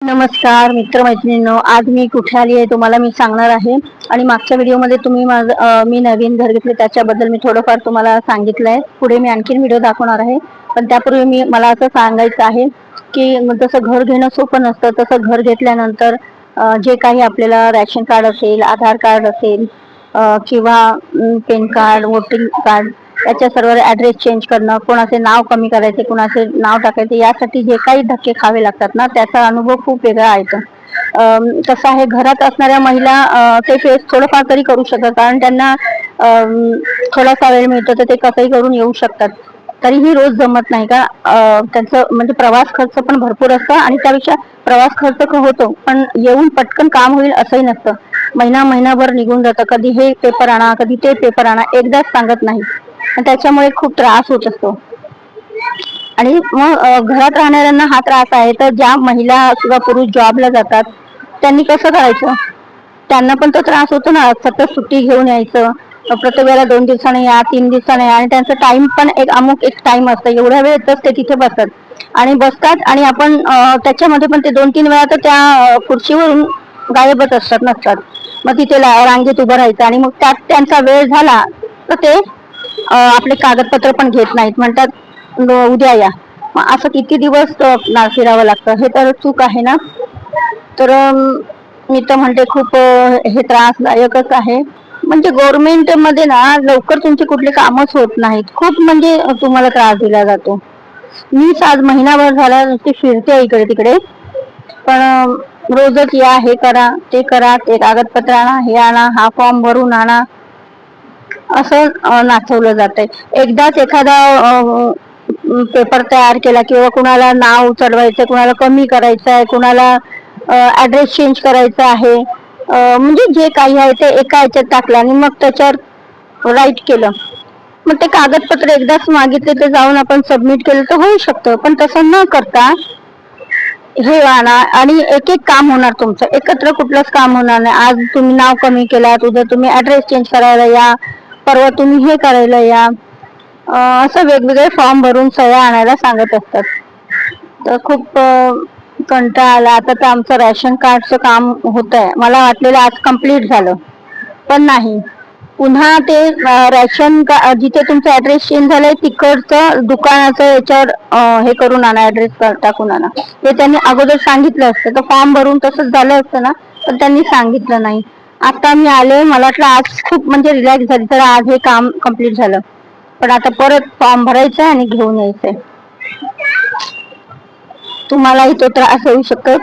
नमस्कार मित्रमैत्रिणींनो, आज मी कुठे आली आहे तुम्हाला मी सांगणार आहे. आणि मागच्या व्हिडिओमध्ये तुम्ही मी नवीन घर घेतले त्याच्याबद्दल मी थोडंफार तुम्हाला सांगितलंय. पुढे मी आणखीन व्हिडिओ दाखवणार आहे, पण त्यापूर्वी मला असं सांगायचं आहे की जसं घर घेणं सोपं नसतं तसं घर घेतल्यानंतर जे काही आपल्याला रॅशन कार्ड असेल, आधार कार्ड असेल किंवा पॅन कार्ड, वोटिंग कार्ड याच्या सर्व ऍड्रेस चेंज करणं, कोणाचे नाव कमी करायचे, कोणाचे नाव टाकायचे, यासाठी जे काही धक्के खावे लागतात ना, त्याचा अनुभव खूप वेगळा आहे. कसं आहे, घरात असणाऱ्या महिला ते फेस थोडंफार तरी करू शकतात, कारण त्यांना थोडासा वेळ मिळतो तर ते कसंही करून येऊ शकतात. तरीही रोज जमत नाही का. त्यांचं म्हणजे प्रवास खर्च पण भरपूर असतं आणि त्यापेक्षा प्रवास खर्च होतो, पण येऊन पटकन काम होईल असंही नसतं. महिनाभर निघून जातं. कधी हे पेपर आणा, कधी ते पेपर आणा, एकदाच सांगत नाही. त्याच्यामुळे खूप त्रास होत असतो. आणि मग घरात राहणाऱ्यांना हा त्रास आहे, तर ज्या महिला किंवा पुरुष जॉबला जातात त्यांनी कसं करायचं, त्यांना पण तो त्रास होतो ना. सतत सुट्टी घेऊन यायचं, प्रत्येक वेळेला 2 दिवसाने या, 3 दिवसाने या, आणि त्यांचा टाइम पण अमुक एक टाइम असतो, एवढ्या वेळेतच ते तिथे बसतात आणि आपण त्याच्यामध्ये पण ते 2-3 वेळा तर त्या खुर्चीवरून गायबच नसतात. मग तिथे रांगेत उभं राहायचं आणि मग त्यात त्यांचा वेळ झाला तर ते आपले कागदपत्र पण घेत नाहीत, म्हणतात उद्या या. असं किती दिवस फिरावं लागतं, हे तर चूक आहे ना. तर मी तर म्हणते खूप हे त्रासदायकच आहे. म्हणजे गव्हर्नमेंट मध्ये ना लवकर तुमचे कुठले कामच होत नाहीत, खूप म्हणजे तुम्हाला त्रास दिला जातो. मीच आज महिनाभर झाला नुसती फिरते इकडे तिकडे, पण रोजच या, हे करा, ते कागदपत्र आणा, हे आणा, हा फॉर्म भरून आणा, असं नाचवलं जातंय. एकदाच एखादा पेपर तयार केला किंवा कुणाला नाव चढवायचं, कुणाला कमी करायचं आहे, कुणाला ऍड्रेस चेंज करायचा आहे, म्हणजे जे काही आहे ते एका ह्याच्यात टाकलं आणि मग त्याच्यावर राईट केलं. मग ते कागदपत्र एकदाच मागितले तर जाऊन आपण सबमिट केलं तर होऊ शकतं, पण तसं न करता हे आणा आणि एक एक काम होणार तुमचं, एकत्र कुठलंच काम होणार नाही. आज तुम्ही नाव कमी केलात, उद्या तुम्ही ऍड्रेस चेंज करायला या, परवा तुम्ही हे करायला या, असं वेगवेगळे फॉर्म भरून सह्या आणायला सांगत असतात. तर खूप कंटाळा आला. आता तर आमचं रॅशन कार्डचं काम होत आहे, मला वाटलेलं आज कम्प्लीट झालं, पण नाही. पुन्हा ते रॅशन जिथे तुमचा ऍड्रेस चेंज झालाय तिकडचं दुकानाचं याच्यावर हे करून आणा, ऍड्रेस टाकून आणा. ते त्यांनी अगोदर सांगितलं असतं तर फॉर्म भरून तसंच झालं असतं ना, पण त्यांनी सांगितलं नाही. आता मी आले, मला वाटलं आज खूप म्हणजे रिलॅक्स झाली, तर आज हे काम कम्प्लीट झालं, पण आता परत फॉर्म भरायचा आणि घेऊन यायचंय. तुम्हालाही तो त्रास होऊ शकतो.